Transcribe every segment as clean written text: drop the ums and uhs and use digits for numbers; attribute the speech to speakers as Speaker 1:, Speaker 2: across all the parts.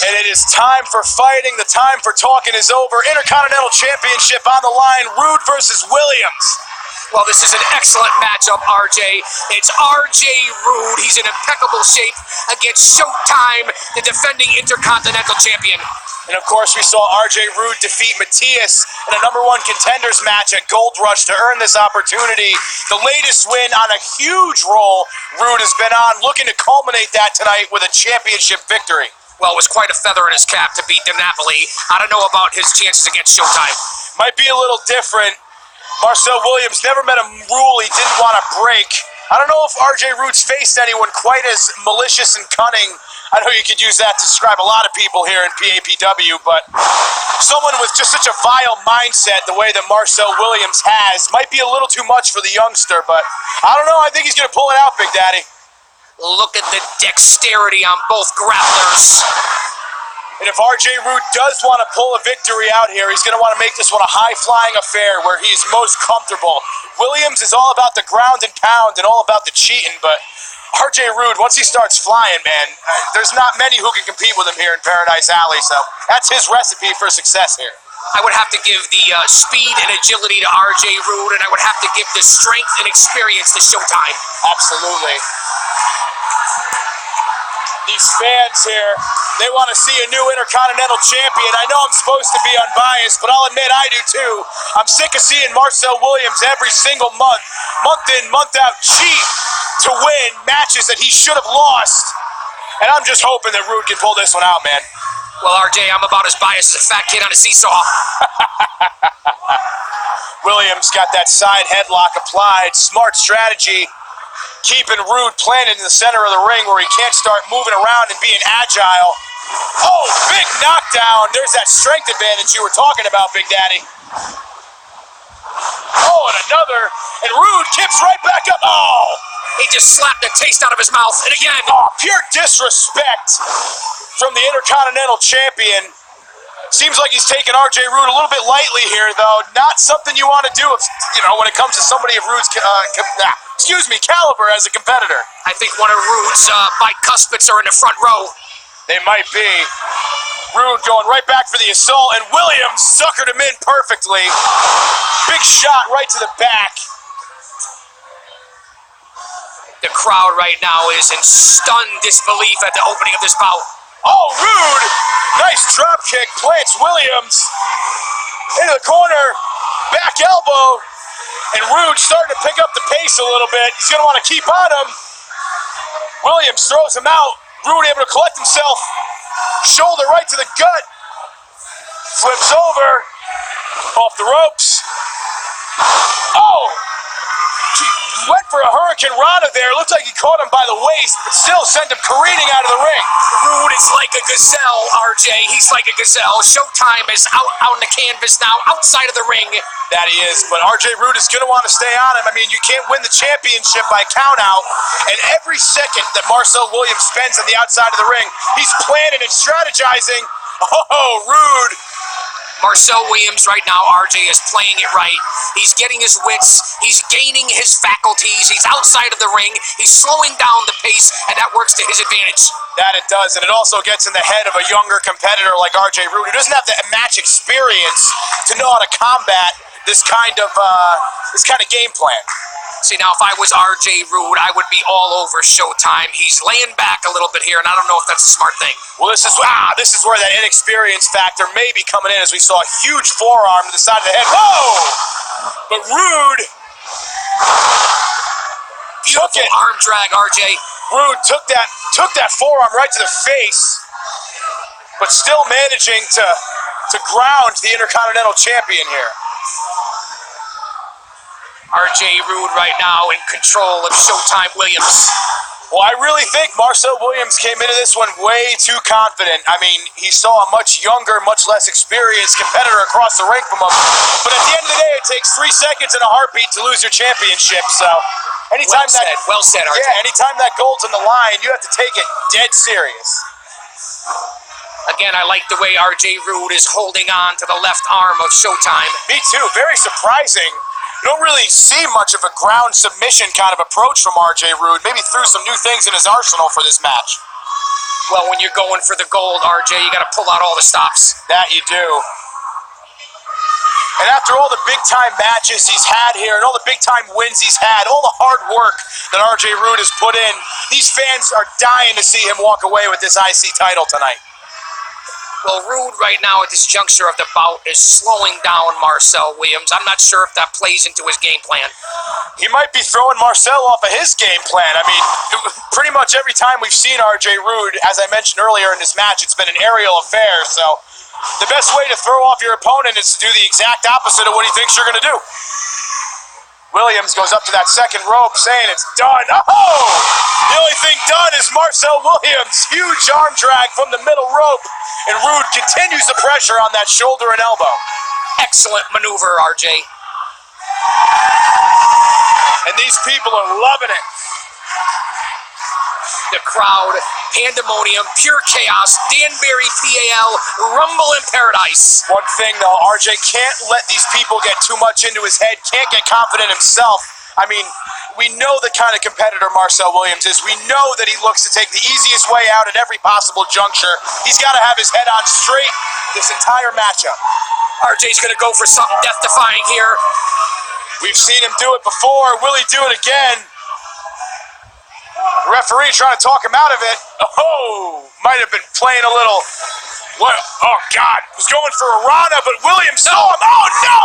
Speaker 1: And it is time for fighting. The time for talking is over. Intercontinental Championship on the line. Rude versus Williams.
Speaker 2: Well, this is an excellent matchup, RJ. It's RJ Rude. He's in impeccable shape against Showtime, the defending Intercontinental Champion.
Speaker 1: And of course, we saw RJ Rude defeat Matthias in a #1 contenders match at Gold Rush to earn this opportunity. The latest win on a huge roll Rude has been on, looking to culminate that tonight with a championship victory.
Speaker 2: Well, it was quite a feather in his cap to beat DiNapoli. I don't know about his chances against Showtime.
Speaker 1: Might be a little different. Marcel Williams never met a rule he didn't want to break. I don't know if RJ Rude's faced anyone quite as malicious and cunning. I know you could use that to describe a lot of people here in PAPW, but someone with just such a vile mindset, the way that Marcel Williams has, might be a little too much for the youngster, but I don't know. I think he's going to pull it out, Big Daddy.
Speaker 2: Look at the dexterity on both grapplers.
Speaker 1: And if RJ Rude does want to pull a victory out here, he's going to want to make this one a high-flying affair where he's most comfortable. Williams is all about the ground and pound and all about the cheating, but RJ Rude, once he starts flying, man, there's not many who can compete with him here in Paradise Alley, so that's his recipe for success here.
Speaker 2: I would have to give the speed and agility to RJ Rude, and I would have to give the strength and experience to Showtime.
Speaker 1: Absolutely. These fans here, they want to see a new Intercontinental Champion. I know I'm supposed to be unbiased, but I'll admit I do too. I'm sick of seeing Marcel Williams every single month in, month out, cheat to win matches that he should have lost. And I'm just hoping that Rude can pull this one out, man.
Speaker 2: Well, RJ, I'm about as biased as a fat kid on a seesaw.
Speaker 1: Williams got that side headlock applied. Smart strategy. Keeping Rude planted in the center of the ring where he can't start moving around and being agile. Oh, big knockdown. There's that strength advantage you were talking about, Big Daddy. Oh, and another. And Rude kicks right back up. Oh!
Speaker 2: He just slapped the taste out of his mouth. And again.
Speaker 1: Oh, pure disrespect from the Intercontinental Champion. Seems like he's taking RJ Rude a little bit lightly here, though. Not something you want to do, if, when it comes to somebody of Rude's caliber as a competitor.
Speaker 2: I think one of Rude's bicuspids are in the front row.
Speaker 1: They might be. Rude going right back for the assault, and Williams suckered him in perfectly. Big shot right to the back.
Speaker 2: The crowd right now is in stunned disbelief at the opening of this bout.
Speaker 1: Oh, Rude! Nice drop kick, plants Williams into the corner, back elbow, and Rude starting to pick up the pace a little bit. He's going to want to keep on him. Williams throws him out. Rude able to collect himself. Shoulder right to the gut. Flips over. Off the ropes. Oh! Went for a Hurricane Rana there. Looked like he caught him by the waist, but still sent him careening out of the ring.
Speaker 2: Rude is like a gazelle, RJ. He's like a gazelle. Showtime is out on the canvas now, outside of the ring.
Speaker 1: That he is, but RJ Rude is going to want to stay on him. I mean, you can't win the championship by count out, and every second that Marcel Williams spends on the outside of the ring, he's planning and strategizing. Oh, Rude.
Speaker 2: Marcel Williams right now, RJ, is playing it right. He's getting his wits. He's gaining his faculties. He's outside of the ring. He's slowing down the pace, and that works to his advantage.
Speaker 1: That it does, and it also gets in the head of a younger competitor like RJ Rude, who doesn't have the match experience to know how to combat this kind of game plan.
Speaker 2: See, now, if I was RJ Rude, I would be all over Showtime. He's laying back a little bit here, and I don't know if that's a smart thing.
Speaker 1: Well, this is where that inexperience factor may be coming in, as we saw a huge forearm to the side of the head. Whoa! But Rude took it.
Speaker 2: Arm drag, RJ.
Speaker 1: Rude took that forearm right to the face, but still managing to ground the Intercontinental Champion here.
Speaker 2: RJ Rude right now in control of Showtime Williams.
Speaker 1: Well, I really think Marcel Williams came into this one way too confident. I mean, he saw a much younger, much less experienced competitor across the ring from him. But at the end of the day, it takes 3 seconds and a heartbeat to lose your championship. So anytime
Speaker 2: well said, RJ.
Speaker 1: Yeah, anytime that gold's on the line, you have to take it dead serious.
Speaker 2: Again, I like the way RJ Rude is holding on to the left arm of Showtime.
Speaker 1: Me too. Very surprising. You don't really see much of a ground submission kind of approach from RJ Rude. Maybe threw some new things in his arsenal for this match.
Speaker 2: Well, when you're going for the gold, RJ, you got to pull out all the stops.
Speaker 1: That you do. And after all the big-time matches he's had here and all the big-time wins he's had, all the hard work that RJ Rude has put in, these fans are dying to see him walk away with this IC title tonight.
Speaker 2: Well, Rude right now at this juncture of the bout is slowing down Marcel Williams. I'm not sure if that plays into his game plan.
Speaker 1: He might be throwing Marcel off of his game plan. I mean, pretty much every time we've seen RJ Rude, as I mentioned earlier in this match, it's been an aerial affair, so the best way to throw off your opponent is to do the exact opposite of what he thinks you're going to do. Williams goes up to that second rope saying it's done. Oh! The only thing done is Marcel Williams. Huge arm drag from the middle rope. And Rude continues the pressure on that shoulder and elbow.
Speaker 2: Excellent maneuver, RJ.
Speaker 1: And these people are loving it.
Speaker 2: The crowd, pandemonium, pure chaos, Danbury, PAL, rumble in paradise.
Speaker 1: One thing, though, RJ can't let these people get too much into his head, can't get confident himself. I mean, we know the kind of competitor Marcel Williams is. We know that he looks to take the easiest way out at every possible juncture. He's got to have his head on straight this entire matchup.
Speaker 2: RJ's going to go for something death-defying here.
Speaker 1: We've seen him do it before. Will he do it again? The referee trying to talk him out of it. Oh, might have been playing a little. What? Oh, God. Was going for a Rana, but Williams saw him. Oh, no!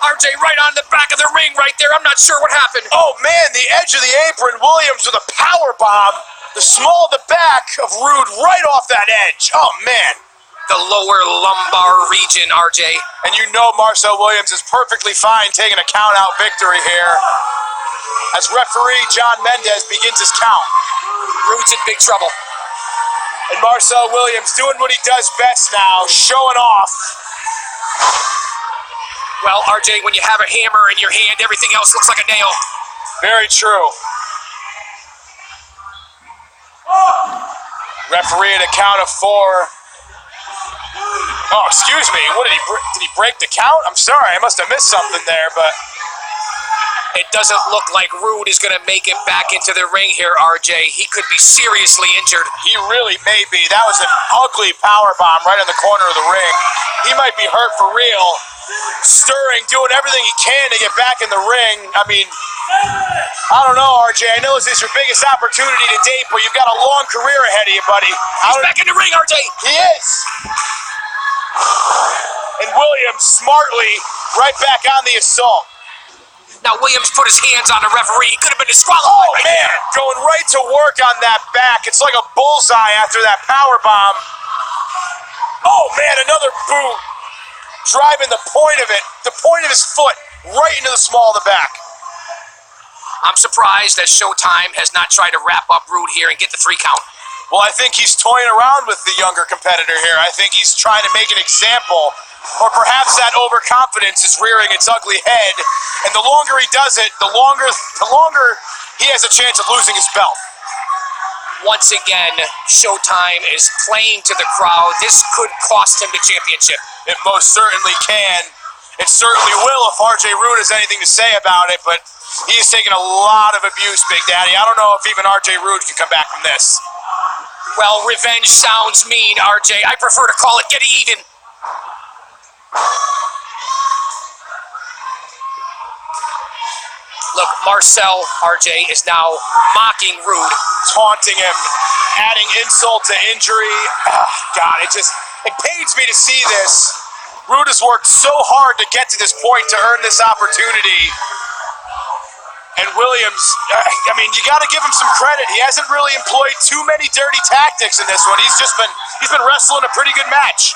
Speaker 2: RJ right on the back of the ring right there. I'm not sure what happened.
Speaker 1: Oh, man, the edge of the apron. Williams with a power bomb. The small of the back of Rude right off that edge. Oh, man.
Speaker 2: The lower lumbar region, RJ.
Speaker 1: And you know Marcel Williams is perfectly fine taking a count-out victory here. As referee John Mendez begins his count.
Speaker 2: Rude's in big trouble.
Speaker 1: And Marcel Williams doing what he does best now, showing off.
Speaker 2: Well, RJ, when you have a hammer in your hand, everything else looks like a nail.
Speaker 1: Very true. Referee at a count of 4. Oh, excuse me. What did he break the count? I'm sorry, I must have missed something there, but
Speaker 2: it doesn't look like Rude is going to make it back into the ring here, RJ. He could be seriously injured.
Speaker 1: He really may be. That was an ugly power bomb right in the corner of the ring. He might be hurt for real. Stirring, doing everything he can to get back in the ring. I mean, I don't know, RJ. I know this is your biggest opportunity to date, but you've got a long career ahead of you, buddy.
Speaker 2: He's back in the ring, RJ.
Speaker 1: He is. And Williams smartly right back on the assault.
Speaker 2: Now Williams put his hands on the referee. He could have been disqualified.
Speaker 1: Oh, man, going right to work on that back. It's like a bullseye after that power bomb. Oh, man, another boot. Driving the point of it, the point of his foot, right into the small of the back.
Speaker 2: I'm surprised that Showtime has not tried to wrap up Rude here and get the 3 count.
Speaker 1: Well, I think he's toying around with the younger competitor here. I think he's trying to make an example. Or perhaps that overconfidence is rearing its ugly head. And the longer he does it, the longer he has a chance of losing his belt.
Speaker 2: Once again, Showtime is playing to the crowd. This could cost him the championship.
Speaker 1: It most certainly can. It certainly will if RJ Rude has anything to say about it, but he's taken a lot of abuse, Big Daddy. I don't know if even RJ Rude can come back from this.
Speaker 2: Well, revenge sounds mean, RJ. I prefer to call it getting even. Look, Marcel, RJ, is now mocking Rude.
Speaker 1: Taunting him, adding insult to injury. God, it pains me to see this. Rude has worked so hard to get to this point to earn this opportunity. And Williams, I mean, you got to give him some credit. He hasn't really employed too many dirty tactics in this one. He's been wrestling a pretty good match.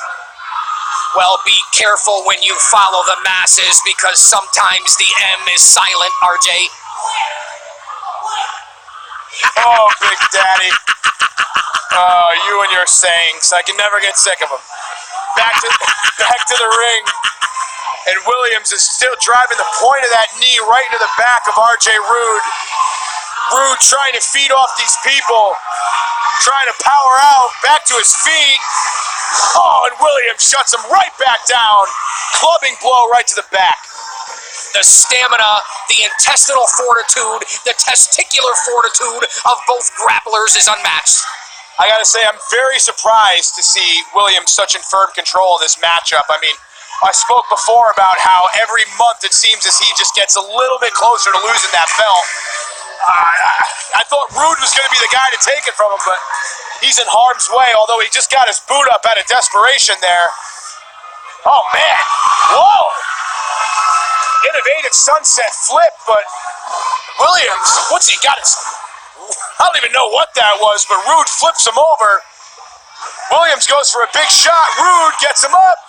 Speaker 2: Well, be careful when you follow the masses because sometimes the M is silent, RJ.
Speaker 1: Oh, Big Daddy. Oh, you and your sayings. I can never get sick of them. Back to the ring. And Williams is still driving the point of that knee right into the back of RJ Rude. Rude trying to feed off these people. Trying to power out. Back to his feet. Oh, and Williams shuts him right back down. Clubbing blow right to the back.
Speaker 2: The stamina, the intestinal fortitude, the testicular fortitude of both grapplers is unmatched.
Speaker 1: I gotta say, I'm very surprised to see Williams such in firm control of this matchup. I mean, I spoke before about how every month it seems as he just gets a little bit closer to losing that belt. I thought Rude was going to be the guy to take it from him, but he's in harm's way, although he just got his boot up out of desperation there. Oh, man. Whoa. Innovative sunset flip, but Williams, what's he got? I don't even know what that was, but Rude flips him over. Williams goes for a big shot. Rude gets him up.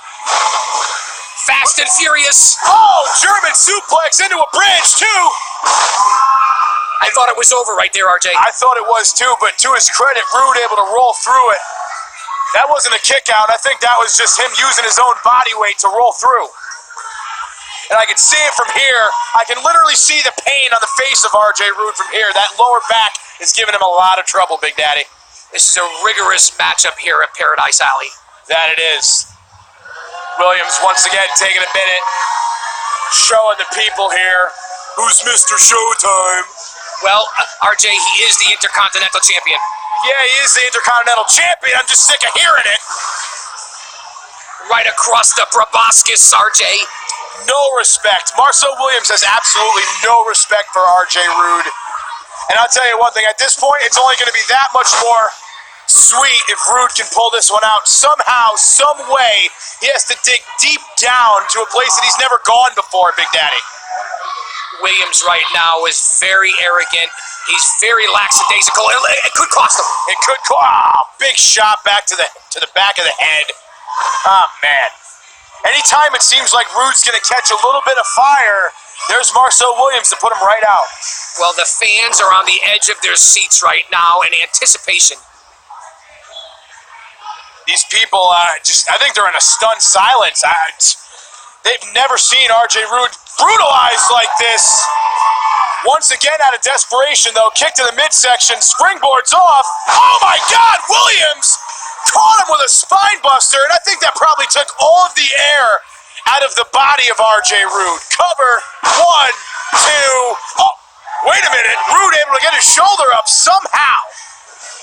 Speaker 2: Fast and furious.
Speaker 1: Oh, German suplex into a bridge, too.
Speaker 2: I thought it was over right there, RJ.
Speaker 1: I thought it was, too, but to his credit, Rude able to roll through it. That wasn't a kick out. I think that was just him using his own body weight to roll through. And I can see it from here. I can literally see the pain on the face of RJ Rude from here. That lower back is giving him a lot of trouble, Big Daddy.
Speaker 2: This is a rigorous matchup here at Paradise Alley.
Speaker 1: That it is. Williams once again taking a minute, showing the people here who's Mr. Showtime.
Speaker 2: Well, RJ, he is the Intercontinental Champion.
Speaker 1: Yeah, he is the Intercontinental Champion. I'm just sick of hearing it.
Speaker 2: Right across the proboscis, RJ.
Speaker 1: No respect. Marcel Williams has absolutely no respect for RJ Rude. And I'll tell you one thing, at this point, it's only going to be that much more sweet if Rude can pull this one out. Somehow, some way, he has to dig deep down to a place that he's never gone before, Big Daddy.
Speaker 2: Williams right now is very arrogant. He's very lackadaisical. It could cost him.
Speaker 1: It could cost. Oh, big shot back to the back of the head. Oh, man. Anytime it seems like Rude's going to catch a little bit of fire, there's Marcel Williams to put him right out.
Speaker 2: Well, the fans are on the edge of their seats right now in anticipation.
Speaker 1: These people, I think they're in a stunned silence. They've never seen RJ Rude brutalized like this. Once again, out of desperation, though, kick to the midsection, springboards off. Oh, my God, Williams caught him with a spine buster, and I think that probably took all of the air out of the body of RJ Rude. Cover, 1, 2, oh, wait a minute. Rude able to get his shoulder up somehow.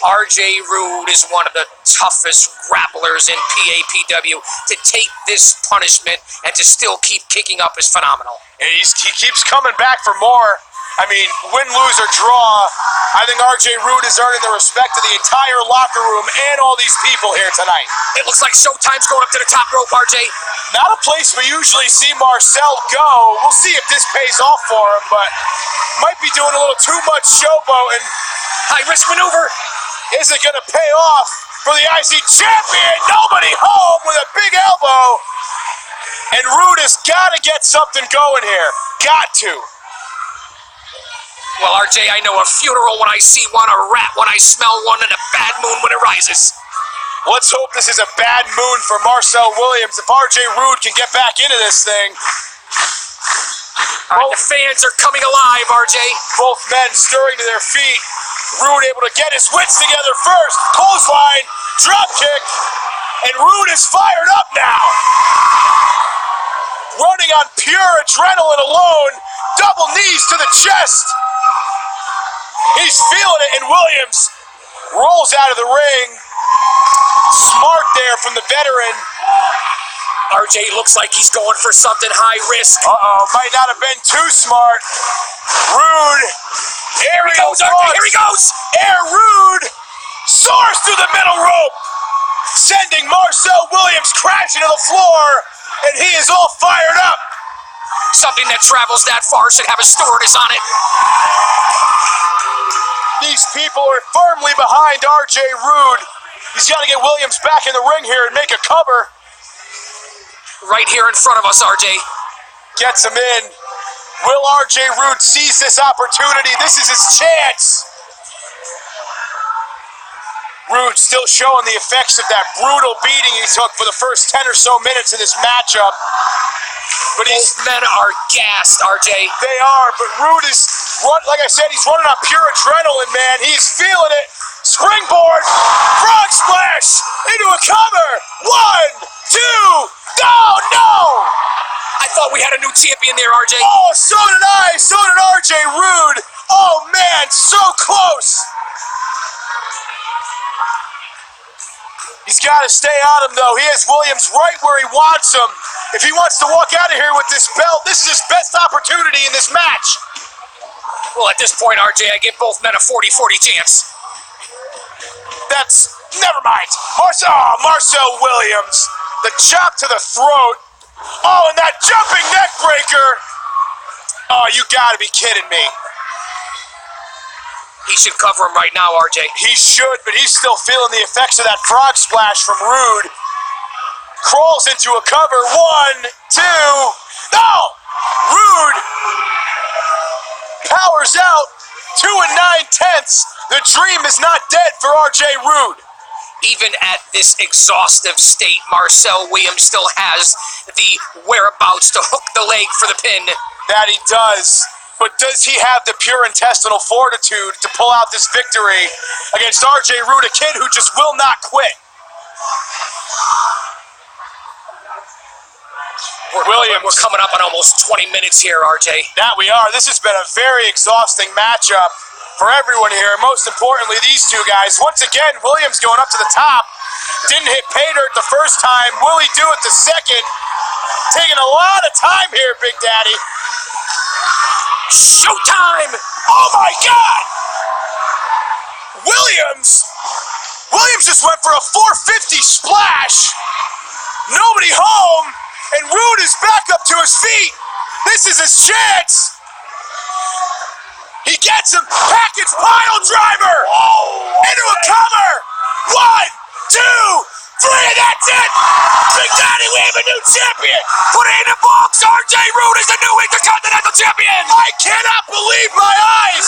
Speaker 2: RJ Rude is one of the toughest grapplers in PAPW. To take this punishment and to still keep kicking up is phenomenal.
Speaker 1: And he keeps coming back for more. I mean, win, lose, or draw, I think RJ Rude is earning the respect of the entire locker room and all these people here tonight.
Speaker 2: It looks like Showtime's going up to the top rope, RJ.
Speaker 1: Not a place we usually see Marcel go. We'll see if this pays off for him, but might be doing a little too much showboating.
Speaker 2: High-risk maneuver.
Speaker 1: Is it going to pay off for the IC champion? Nobody home with a big elbow. And Rude has got to get something going here. Got to.
Speaker 2: Well, RJ, I know a funeral when I see one, a rat when I smell one, and a bad moon when it rises.
Speaker 1: Let's hope this is a bad moon for Marcel Williams. If RJ Rude can get back into this thing.
Speaker 2: All right, the fans are coming alive, RJ.
Speaker 1: Both men stirring to their feet. Rude able to get his wits together first. Clothesline, drop kick, and Rude is fired up now. Running on pure adrenaline alone. Double knees to the chest. He's feeling it, and Williams rolls out of the ring. Smart there from the veteran.
Speaker 2: RJ looks like he's going for something high risk.
Speaker 1: Might not have been too smart. Rude. Aerial
Speaker 2: RJ, here he goes.
Speaker 1: Air Rude soars through the middle rope, sending Marcel Williams crashing to the floor, and he is all fired up.
Speaker 2: Something that travels that far should have a stewardess on it.
Speaker 1: These people are firmly behind RJ Rude. He's got to get Williams back in the ring here and make a cover.
Speaker 2: Right here in front of us, RJ.
Speaker 1: Gets him in. Will RJ Rude seize this opportunity? This is his chance. Rude still showing the effects of that brutal beating he took for the first 10 or so minutes of this matchup. But
Speaker 2: both men are gassed, RJ.
Speaker 1: They are, but Rude is, like I said, he's running on pure adrenaline, man. He's feeling it. Springboard, frog splash, into a cover. 1, 2, no!
Speaker 2: I thought we had a new champion there, RJ.
Speaker 1: Oh, so did I. So did RJ Rude. Oh, man, so close. He's got to stay on him, though. He has Williams right where he wants him. If he wants to walk out of here with this belt, this is his best opportunity in this match.
Speaker 2: Well, at this point, RJ, I give both men a 40-40 chance.
Speaker 1: That's... never mind. Marcel Williams. The chop to the throat. Oh, and that jumping neck breaker. Oh, you gotta be kidding me.
Speaker 2: He should cover him right now, RJ.
Speaker 1: He should, but he's still feeling the effects of that frog splash from Rude. Crawls into a cover. 1, 2. No! Rude powers out. 2 9/10. The dream is not dead for RJ Rude.
Speaker 2: Even at this exhaustive state, Marcel Williams still has the whereabouts to hook the leg for the pin.
Speaker 1: That he does. But does he have the pure intestinal fortitude to pull out this victory against RJ Rude, a kid who just will not quit?
Speaker 2: We're coming up on almost 20 minutes here, RJ.
Speaker 1: That we are. This has been a very exhausting matchup for everyone here. Most importantly, these two guys. Once again, Williams going up to the top. Didn't hit pay dirt the first time. Will he do it the second? Taking a lot of time here, Big Daddy.
Speaker 2: Showtime!
Speaker 1: Oh my God! Williams just went for a 450 splash. Nobody home, and Rude is back up to his feet. This is his chance. He gets him. Package pile driver into a cover. 1, 2, 3, and that's it. Big Daddy, we have a new champion.
Speaker 2: Put it in the box. RJ Rude is the new Intercontinental Champion.
Speaker 1: I cannot believe my eyes.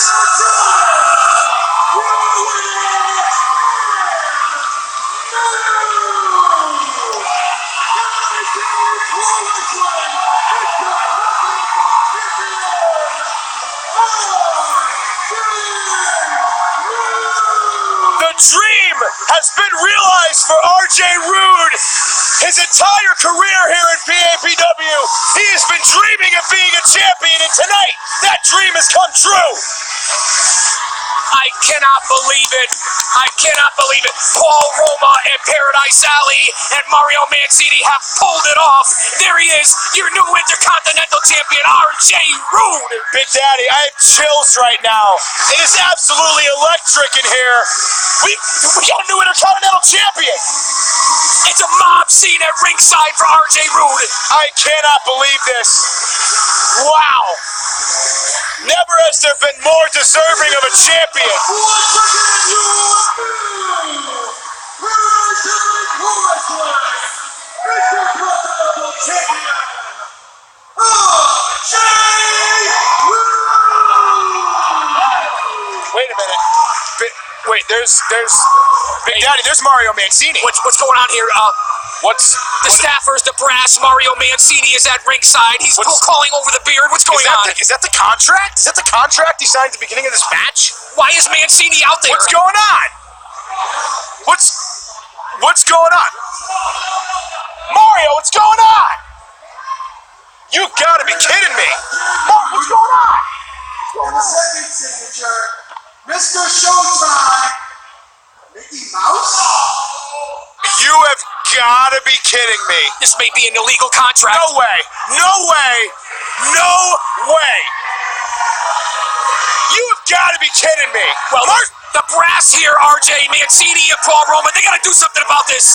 Speaker 1: The dream has been realized for RJ Rude. His entire career here in PAPW, he has been dreaming of being a champion, and tonight, that dream has come true.
Speaker 2: I cannot believe it. I cannot believe it. Paul Roma and Paradise Alley and Mario Mancini have pulled it off. There he is, your new Intercontinental Champion, RJ Rude.
Speaker 1: Big Daddy, I have chills right now. It is absolutely electric in here. We got a new Intercontinental Champion.
Speaker 2: It's a mob scene at ringside for RJ Rude.
Speaker 1: I cannot believe this. Wow. Never has there been more deserving of a champion. Wait a minute. Wait, there's Big Daddy, there's Mario Mancini.
Speaker 2: What's going on here? The staffers, the brass, Mario Mancini is at ringside. He's calling over the beard. What's going on?
Speaker 1: Is that the contract? Is that the contract he signed at the beginning of this match?
Speaker 2: Why is Mancini out there?
Speaker 1: What's going on? What's going on? Mario, what's going on? You gotta be kidding me. Mario, what's going on?
Speaker 3: And the second signature, Mr. Showtime, Mickey Mouse?
Speaker 1: You have got to be kidding me.
Speaker 2: This may be an illegal contract.
Speaker 1: No way. No way. No way. You have got to be kidding me.
Speaker 2: Well, the brass here, RJ Mancini and Paul Roma, they got to do something about this.